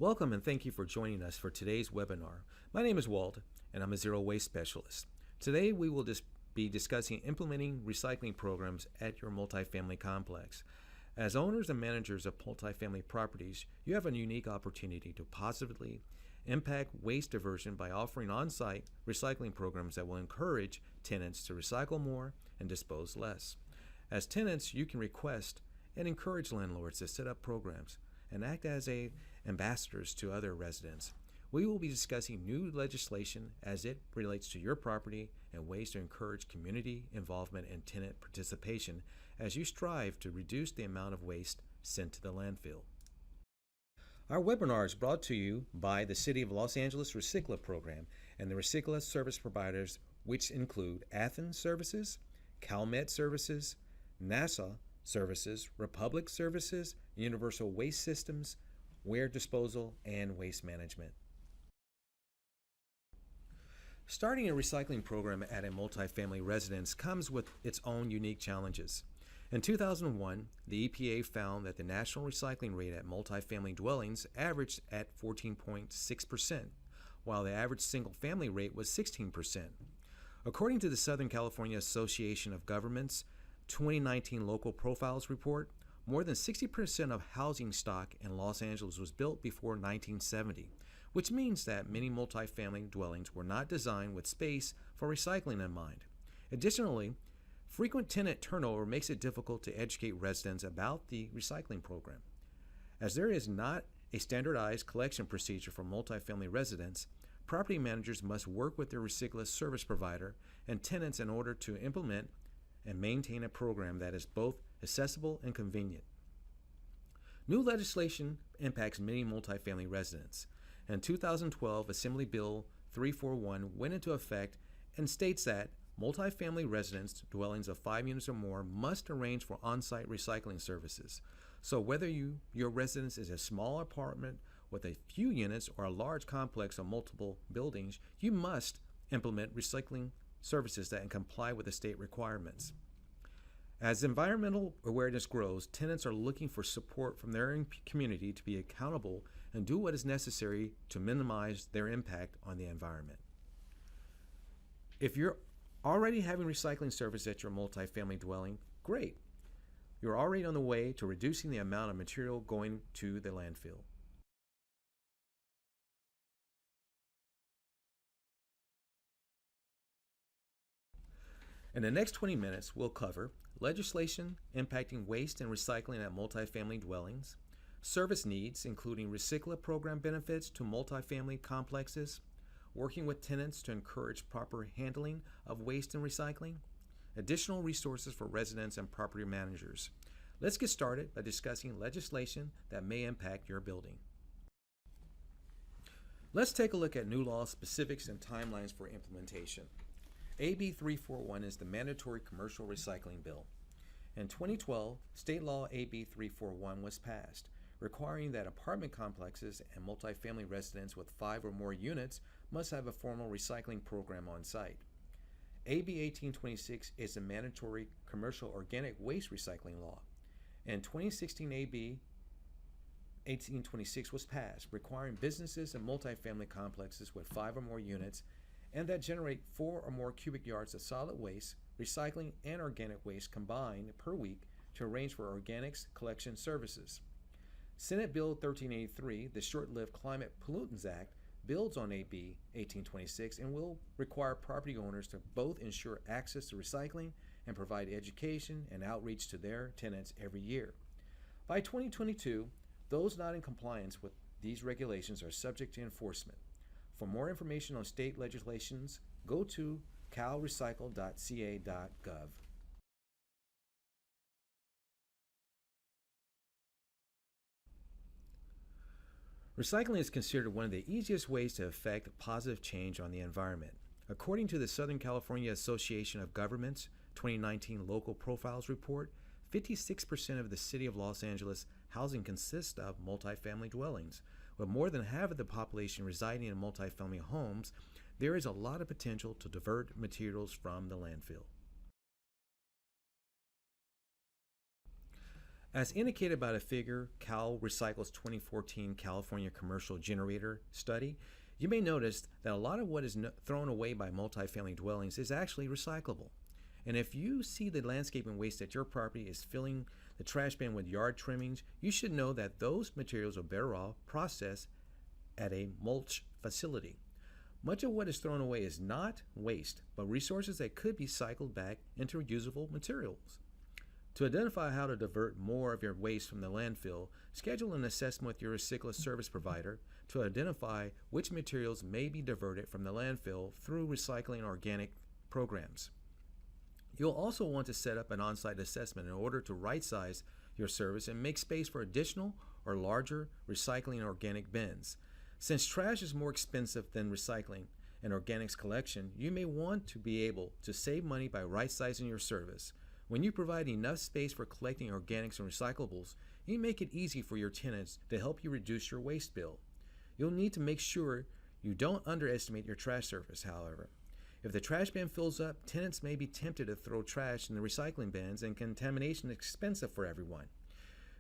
Welcome and thank you for joining us for today's webinar. My name is Walt and I'm a zero waste specialist. Today we will be discussing implementing recycling programs at your multifamily complex. As owners and managers of multifamily properties, you have a unique opportunity to positively impact waste diversion by offering on-site recycling programs that will encourage tenants to recycle more and dispose less. As tenants, you can request and encourage landlords to set up programs and act as ambassadors to other residents. We will be discussing new legislation as it relates to your property and ways to encourage community involvement and tenant participation as you strive to reduce the amount of waste sent to the landfill. Our webinar is brought to you by the City of Los Angeles recycLA program and the recycLA service providers, which include Athens Services, CalMet Services, NASA Services, Republic Services, Universal Waste Systems, Ware Disposal, and Waste Management. Starting a recycling program at a multifamily residence comes with its own unique challenges. In 2001, the EPA found that the national recycling rate at multifamily dwellings averaged at 14.6%, while the average single-family rate was 16%. According to the Southern California Association of Governments 2019 Local Profiles Report, more than 60% of housing stock in Los Angeles was built before 1970, which means that many multifamily dwellings were not designed with space for recycling in mind. Additionally, frequent tenant turnover makes it difficult to educate residents about the recycling program. As there is not a standardized collection procedure for multifamily residents, property managers must work with their recycling service provider and tenants in order to implement and maintain a program that is both accessible and convenient. New legislation impacts many multifamily residents. In 2012, Assembly Bill 341 went into effect and states that multifamily residents dwellings of 5 units or more must arrange for on-site recycling services. So whether your residence is a small apartment with a few units or a large complex of multiple buildings, you must implement recycling services that comply with the state requirements. As environmental awareness grows, tenants are looking for support from their community to be accountable and do what is necessary to minimize their impact on the environment. If you're already having recycling service at your multifamily dwelling, great. You're already on the way to reducing the amount of material going to the landfill. In the next 20 minutes, we'll cover legislation impacting waste and recycling at multifamily dwellings, service needs, including recycLA program benefits to multifamily complexes, working with tenants to encourage proper handling of waste and recycling, additional resources for residents and property managers. Let's get started by discussing legislation that may impact your building. Let's take a look at new law specifics and timelines for implementation. AB 341 is the mandatory commercial recycling bill. In 2012, state law AB 341 was passed, requiring that apartment complexes and multifamily residents with 5 or more units must have a formal recycling program on site. AB 1826 is a mandatory commercial organic waste recycling law. In 2016, AB 1826 was passed, requiring businesses and multifamily complexes with 5 or more units and that generate 4 or more cubic yards of solid waste, recycling, and organic waste combined per week to arrange for organics collection services. Senate Bill 1383, the short-lived Climate Pollutants Act, builds on AB 1826 and will require property owners to both ensure access to recycling and provide education and outreach to their tenants every year. By 2022, those not in compliance with these regulations are subject to enforcement. For more information on state legislations, go to calrecycle.ca.gov. Recycling is considered one of the easiest ways to effect positive change on the environment. According to the Southern California Association of Governments 2019 Local Profiles Report, 56% of the City of Los Angeles housing consists of multifamily dwellings. With more than half of the population residing in multifamily homes, there is a lot of potential to divert materials from the landfill. As indicated by the figure Cal Recycle's 2014 California Commercial Generator Study, you may notice that a lot of what is thrown away by multifamily dwellings is actually recyclable. And if you see the landscaping waste at your property is filling the trash bin with yard trimmings, you should know that those materials are better off processed at a mulch facility. Much of what is thrown away is not waste, but resources that could be cycled back into usable materials. To identify how to divert more of your waste from the landfill, schedule an assessment with your recycling service provider to identify which materials may be diverted from the landfill through recycling organic programs. You'll also want to set up an on-site assessment in order to right-size your service and make space for additional or larger recycling organic bins. Since trash is more expensive than recycling and organics collection, you may want to be able to save money by right-sizing your service. When you provide enough space for collecting organics and recyclables, you make it easy for your tenants to help you reduce your waste bill. You'll need to make sure you don't underestimate your trash service, however. If the trash bin fills up, tenants may be tempted to throw trash in the recycling bins, and contamination is expensive for everyone.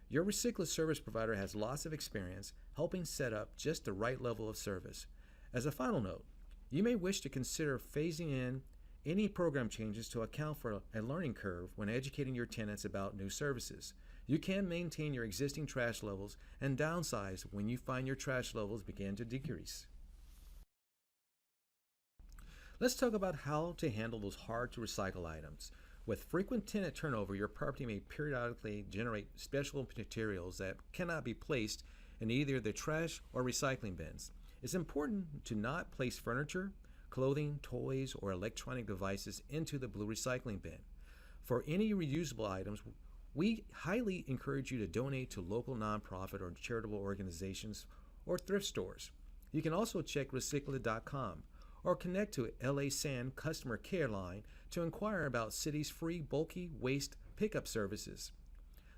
Your recycling service provider has lots of experience helping set up just the right level of service. As a final note, you may wish to consider phasing in any program changes to account for a learning curve when educating your tenants about new services. You can maintain your existing trash levels and downsize when you find your trash levels begin to decrease. Let's talk about how to handle those hard to recycle items. With frequent tenant turnover, your property may periodically generate special materials that cannot be placed in either the trash or recycling bins. It's important to not place furniture, clothing, toys, or electronic devices into the blue recycling bin. For any reusable items, we highly encourage you to donate to local nonprofit or charitable organizations or thrift stores. You can also check recycla.com or connect to LA Sand customer care line to inquire about city's free bulky waste pickup services.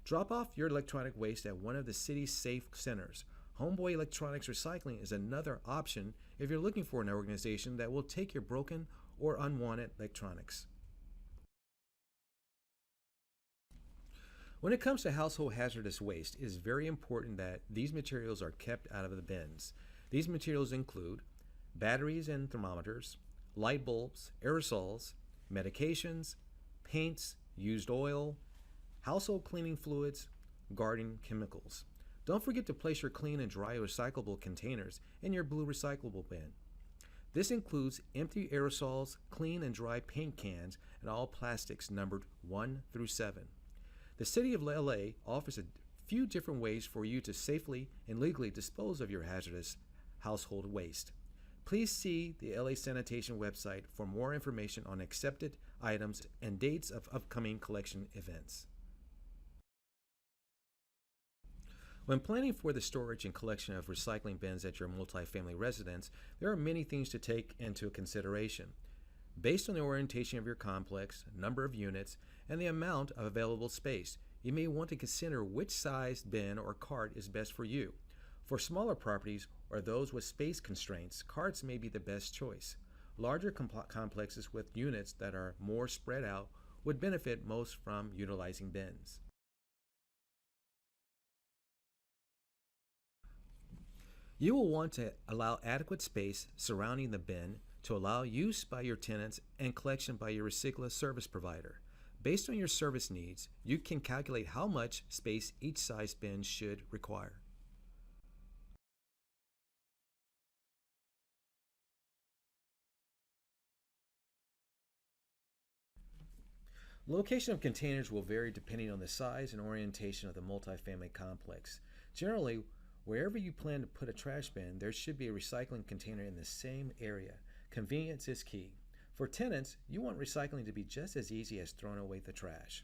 Drop off your electronic waste at one of the city's safe centers. Homeboy Electronics Recycling is another option if you're looking for an organization that will take your broken or unwanted electronics. When it comes to household hazardous waste, it is very important that these materials are kept out of the bins. These materials include batteries and thermometers, light bulbs, aerosols, medications, paints, used oil, household cleaning fluids, garden chemicals. Don't forget to place your clean and dry recyclable containers in your blue recyclable bin. This includes empty aerosols, clean and dry paint cans, and all plastics numbered 1 through 7. The City of LA offers a few different ways for you to safely and legally dispose of your hazardous household waste. Please see the LA Sanitation website for more information on accepted items and dates of upcoming collection events. When planning for the storage and collection of recycling bins at your multifamily residence, there are many things to take into consideration. Based on the orientation of your complex, number of units, and the amount of available space, you may want to consider which size bin or cart is best for you. For smaller properties or those with space constraints, carts may be the best choice. Larger complexes with units that are more spread out would benefit most from utilizing bins. You will want to allow adequate space surrounding the bin to allow use by your tenants and collection by your recycling service provider. Based on your service needs, you can calculate how much space each size bin should require. Location of containers will vary depending on the size and orientation of the multifamily complex. Generally, wherever you plan to put a trash bin, there should be a recycling container in the same area. Convenience is key. For tenants, you want recycling to be just as easy as throwing away the trash.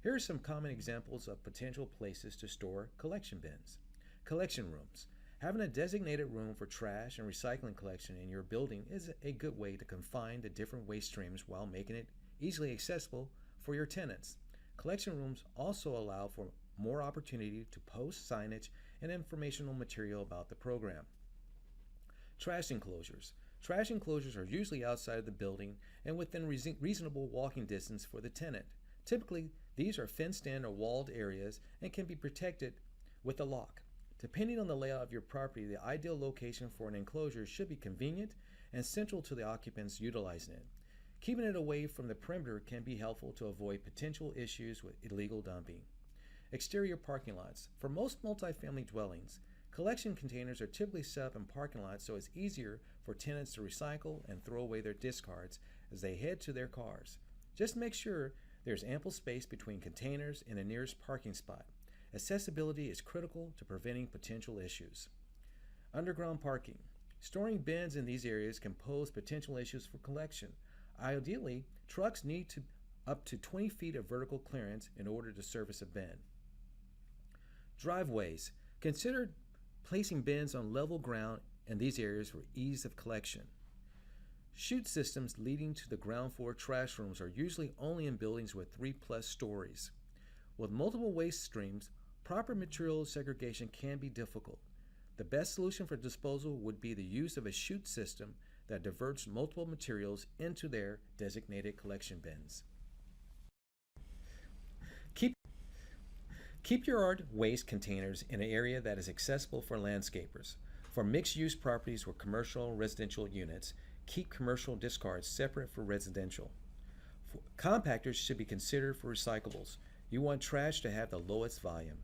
Here are some common examples of potential places to store collection bins. Collection rooms. Having a designated room for trash and recycling collection in your building is a good way to confine the different waste streams while making it easily accessible for your tenants. Collection rooms also allow for more opportunity to post signage and informational material about the program. Trash enclosures. Trash enclosures are usually outside of the building and within reasonable walking distance for the tenant. Typically, These are fenced in or walled areas and can be protected with a lock. Depending on the layout of your property, the ideal location for an enclosure should be convenient and central to the occupants utilizing it. Keeping it away from the perimeter can be helpful to avoid potential issues with illegal dumping. Exterior parking lots. For most multifamily dwellings, collection containers are typically set up in parking lots so it's easier for tenants to recycle and throw away their discards as they head to their cars. Just make sure there's ample space between containers and the nearest parking spot. Accessibility is critical to preventing potential issues. Underground parking. Storing bins in these areas can pose potential issues for collection. Ideally, trucks need up to 20 feet of vertical clearance in order to service a bin. Driveways. Consider placing bins on level ground in these areas for ease of collection. Chute systems leading to the ground floor trash rooms are usually only in buildings with 3+ stories. With multiple waste streams, proper material segregation can be difficult. The best solution for disposal would be the use of a chute system that diverts multiple materials into their designated collection bins. Keep your yard waste containers in an area that is accessible for landscapers. For mixed-use properties with commercial and residential units, keep commercial discards separate for residential. Compactors should be considered for recyclables. You want trash to have the lowest volume.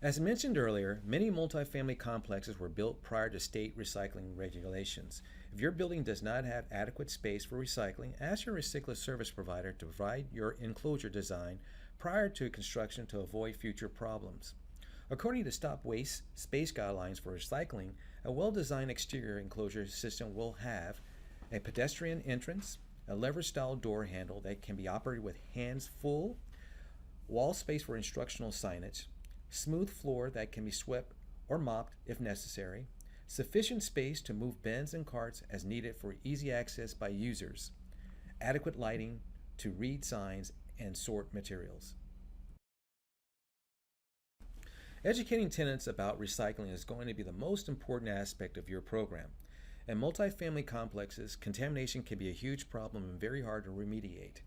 As mentioned earlier, many multifamily complexes were built prior to state recycling regulations. If your building does not have adequate space for recycling, ask your recycling service provider to provide your enclosure design prior to construction to avoid future problems. According to Stop Waste Space Guidelines for Recycling, a well-designed exterior enclosure system will have a pedestrian entrance, a lever-style door handle that can be operated with hands full, wall space for instructional signage, smooth floor that can be swept or mopped if necessary, sufficient space to move bins and carts as needed for easy access by users, adequate lighting to read signs and sort materials. Educating tenants about recycling is going to be the most important aspect of your program. In multifamily complexes, contamination can be a huge problem and very hard to remediate.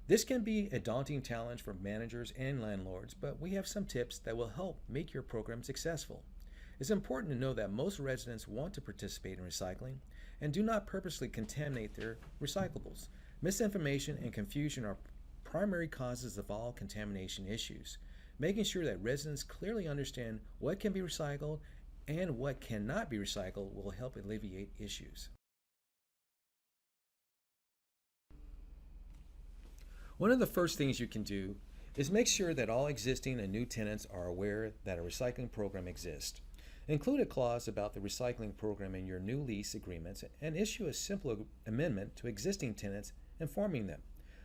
This can be a daunting challenge for managers and landlords, but we have some tips that will help make your program successful. It's important to know that most residents want to participate in recycling and do not purposely contaminate their recyclables. Misinformation and confusion are primary causes of all contamination issues. Making sure that residents clearly understand what can be recycled and what cannot be recycled will help alleviate issues. One of the first things you can do is make sure that all existing and new tenants are aware that a recycling program exists. Include a clause about the recycling program in your new lease agreements and issue a simple amendment to existing tenants informing them.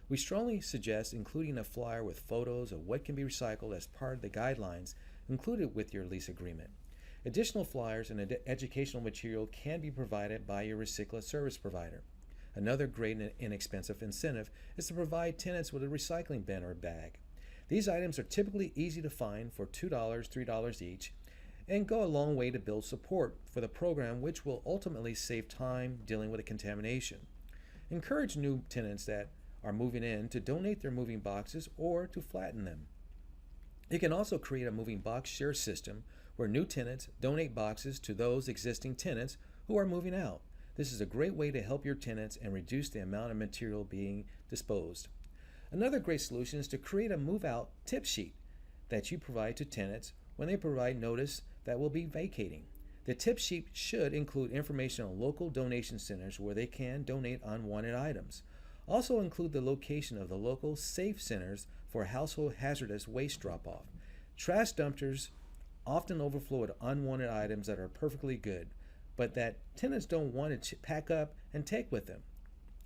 We strongly suggest including a flyer with photos of what can be recycled as part of the guidelines included with your lease agreement. Additional flyers and educational material can be provided by your recycling service provider. Another great and inexpensive incentive is to provide tenants with a recycling bin or bag. These items are typically easy to find for $2, $3 each, and go a long way to build support for the program, which will ultimately save time dealing with the contamination. Encourage new tenants that are moving in to donate their moving boxes or to flatten them. You can also create a moving box share system where new tenants donate boxes to those existing tenants who are moving out. This is a great way to help your tenants and reduce the amount of material being disposed. Another great solution is to create a move-out tip sheet that you provide to tenants when they provide notice that will be vacating. The tip sheet should include information on local donation centers where they can donate unwanted items. Also include the location of the local safe centers for household hazardous waste drop-off. Trash dumpsters often overflow with unwanted items that are perfectly good, but that tenants don't want to pack up and take with them.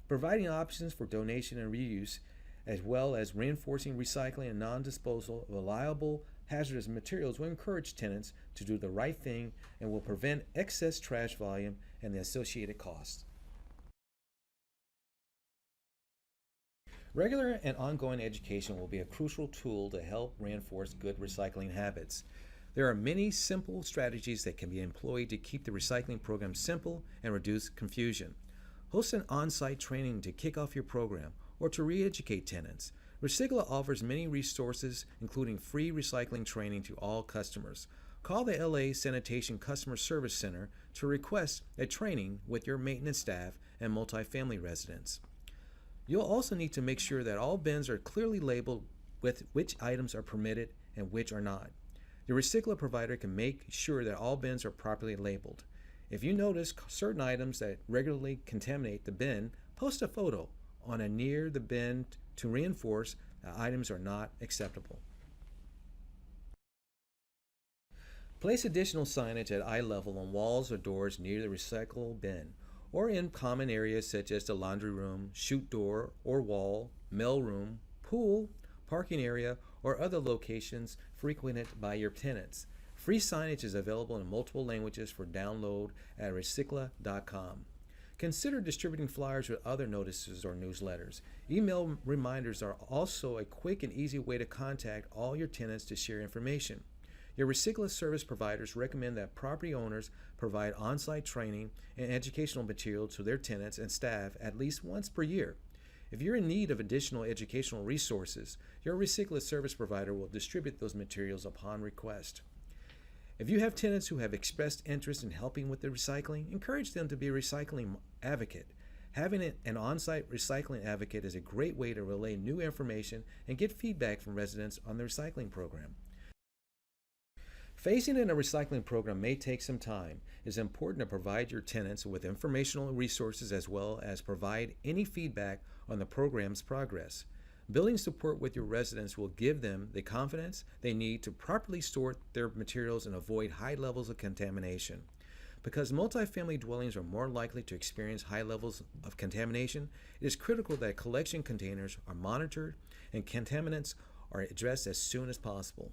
Providing options for donation and reuse, as well as reinforcing recycling and non-disposal of reliable hazardous materials will encourage tenants to do the right thing and will prevent excess trash volume and the associated costs. Regular and ongoing education will be a crucial tool to help reinforce good recycling habits. There are many simple strategies that can be employed to keep the recycling program simple and reduce confusion. Host an on-site training to kick off your program or to re-educate tenants. recycLA offers many resources, including free recycling training to all customers. Call the LA Sanitation Customer Service Center to request a training with your maintenance staff and multifamily residents. You'll also need to make sure that all bins are clearly labeled with which items are permitted and which are not. Your recycLA provider can make sure that all bins are properly labeled. If you notice certain items that regularly contaminate the bin, post a photo on and near the bin to reinforce that items are not acceptable. Place additional signage at eye level on walls or doors near the recycle bin, or in common areas such as the laundry room, chute door or wall, mail room, pool, parking area, or other locations frequented by your tenants. Free signage is available in multiple languages for download at recycla.com. Consider distributing flyers with other notices or newsletters. Email reminders are also a quick and easy way to contact all your tenants to share information. Your recycLA service providers recommend that property owners provide on-site training and educational material to their tenants and staff at least once per year. If you're in need of additional educational resources, your recycLA service provider will distribute those materials upon request. If you have tenants who have expressed interest in helping with the recycling, encourage them to be a recycling advocate. Having an on-site recycling advocate is a great way to relay new information and get feedback from residents on the recycling program. Phasing in a recycling program may take some time. It is important to provide your tenants with informational resources as well as provide any feedback on the program's progress. Building support with your residents will give them the confidence they need to properly store their materials and avoid high levels of contamination. Because multifamily dwellings are more likely to experience high levels of contamination, it is critical that collection containers are monitored and contaminants are addressed as soon as possible.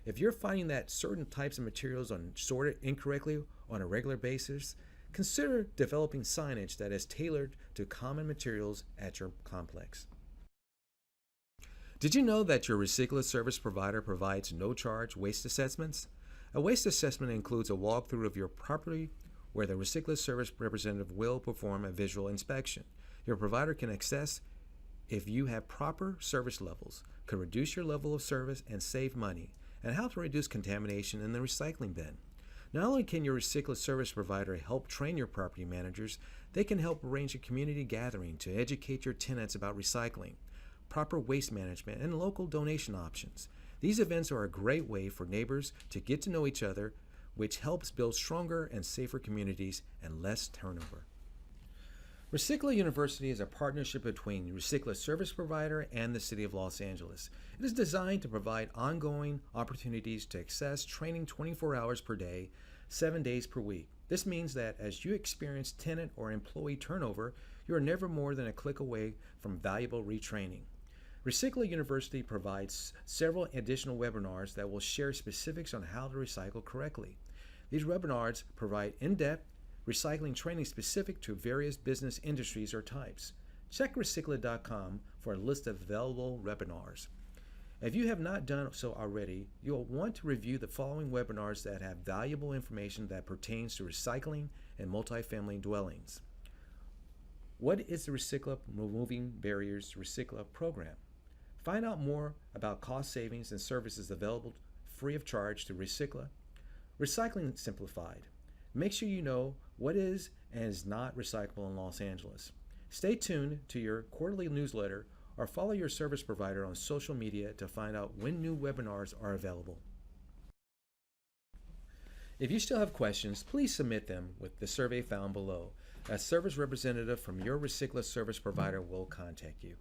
If you're finding that certain types of materials are sorted incorrectly on a regular basis, consider developing signage that is tailored to common materials at your complex. Did you know that your recycLA service provider provides no-charge waste assessments? A waste assessment includes a walkthrough of your property where the recycLA service representative will perform a visual inspection. Your provider can assess if you have proper service levels, can reduce your level of service and save money, and how to reduce contamination in the recycling bin. Not only can your recycLA service provider help train your property managers, they can help arrange a community gathering to educate your tenants about recycling, proper waste management, and local donation options. These events are a great way for neighbors to get to know each other, which helps build stronger and safer communities and less turnover. recycLA University is a partnership between recycLA service provider and the City of Los Angeles. It is designed to provide ongoing opportunities to access training 24 hours per day, 7 days per week. This means that as you experience tenant or employee turnover, you are never more than a click away from valuable retraining. recycLA University provides several additional webinars that will share specifics on how to recycle correctly. These webinars provide in-depth recycling training specific to various business industries or types. Check recycla.com for a list of available webinars. If you have not done so already, you'll want to review the following webinars that have valuable information that pertains to recycling and multifamily dwellings. What is the recycLA Removing Barriers to recycLA program? Find out more about cost savings and services available free of charge to recycLA. Recycling Simplified. Make sure you know what is and is not recyclable in Los Angeles. Stay tuned to your quarterly newsletter or follow your service provider on social media to find out when new webinars are available. If you still have questions, please submit them with the survey found below. A service representative from your recycLA service provider will contact you.